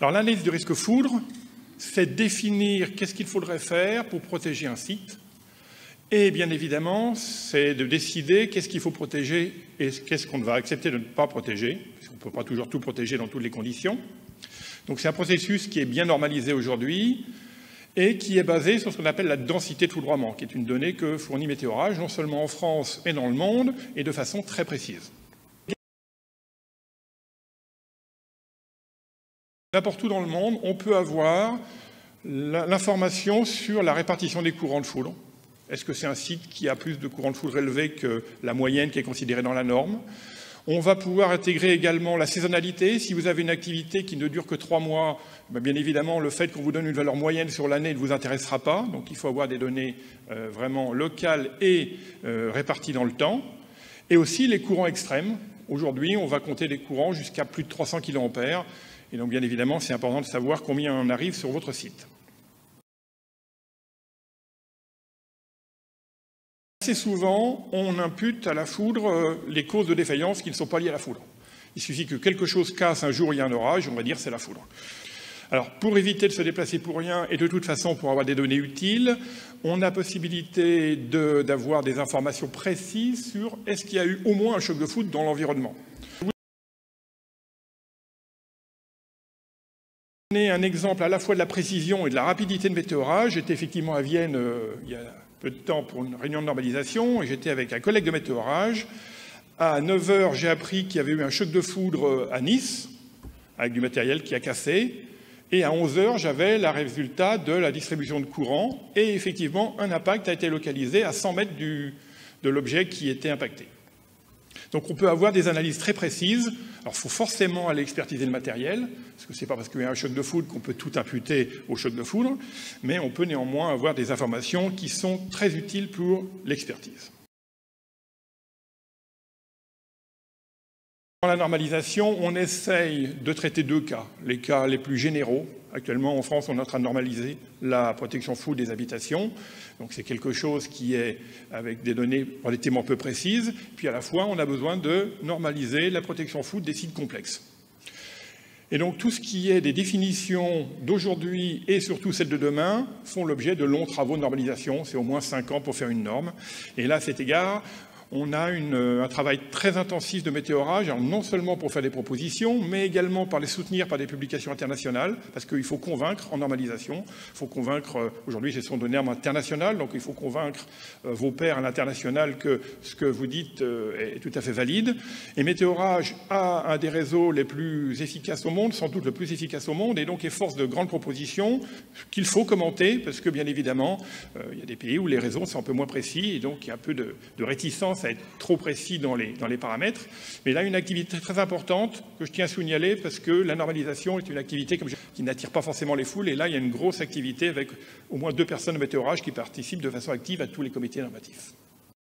Alors l'analyse du risque foudre, c'est définir qu'est-ce qu'il faudrait faire pour protéger un site. Et bien évidemment, c'est de décider qu'est-ce qu'il faut protéger et qu'est-ce qu'on va accepter de ne pas protéger, puisqu'on ne peut pas toujours tout protéger dans toutes les conditions. Donc c'est un processus qui est bien normalisé aujourd'hui et qui est basé sur ce qu'on appelle la densité de foudroiement, qui est une donnée que fournit Météorage, non seulement en France mais dans le monde, et de façon très précise. N'importe où dans le monde, on peut avoir l'information sur la répartition des courants de foudre. Est-ce que c'est un site qui a plus de courants de foudre élevés que la moyenne qui est considérée dans la norme? On va pouvoir intégrer également la saisonnalité. Si vous avez une activité qui ne dure que 3 mois, bien évidemment, le fait qu'on vous donne une valeur moyenne sur l'année ne vous intéressera pas. Donc il faut avoir des données vraiment locales et réparties dans le temps. Et aussi les courants extrêmes. Aujourd'hui, on va compter des courants jusqu'à plus de 300 kA. Et donc, bien évidemment, c'est important de savoir combien on arrive sur votre site. Assez souvent, on impute à la foudre les causes de défaillance qui ne sont pas liées à la foudre. Il suffit que quelque chose casse un jour où il y a un orage, on va dire c'est la foudre. Alors, pour éviter de se déplacer pour rien et de toute façon pour avoir des données utiles, on a possibilité d'avoir des informations précises sur est-ce qu'il y a eu au moins un choc de foudre dans l'environnement. Un exemple à la fois de la précision et de la rapidité de Météorage. J'étais effectivement à Vienne il y a peu de temps pour une réunion de normalisation et j'étais avec un collègue de Météorage. À 9 h, j'ai appris qu'il y avait eu un choc de foudre à Nice avec du matériel qui a cassé. Et à 11 h, j'avais le résultat de la distribution de courant et effectivement, un impact a été localisé à 100 mètres de l'objet qui était impacté. Donc on peut avoir des analyses très précises. Alors il faut forcément aller expertiser le matériel, parce que ce n'est pas parce qu'il y a un choc de foudre qu'on peut tout imputer au choc de foudre, mais on peut néanmoins avoir des informations qui sont très utiles pour l'expertise. Dans la normalisation, on essaye de traiter 2 cas, les cas les plus généraux. Actuellement, en France, on est en train de normaliser la protection foudre des habitations. Donc c'est quelque chose qui est avec des données relativement peu précises. Puis à la fois, on a besoin de normaliser la protection foudre des sites complexes. Et donc tout ce qui est des définitions d'aujourd'hui et surtout celles de demain font l'objet de longs travaux de normalisation. C'est au moins 5 ans pour faire une norme. Et là, à cet égard, on a un travail très intensif de Météorage, alors non seulement pour faire des propositions, mais également par les soutenir par des publications internationales, parce qu'il faut convaincre en normalisation. Il faut convaincre, aujourd'hui, ce sont des normes internationales, donc il faut convaincre vos pairs à l'international que ce que vous dites est tout à fait valide. Et Météorage a un des réseaux les plus efficaces au monde, sans doute le plus efficace au monde, et donc est force de grandes propositions qu'il faut commenter, parce que bien évidemment, il y a des pays où les réseaux sont un peu moins précis, et donc il y a un peu de réticence à être trop précis dans les paramètres. Mais là, une activité très importante que je tiens à signaler parce que la normalisation est une activité qui n'attire pas forcément les foules. Et là, il y a une grosse activité avec au moins 2 personnes de Météorage qui participent de façon active à tous les comités normatifs.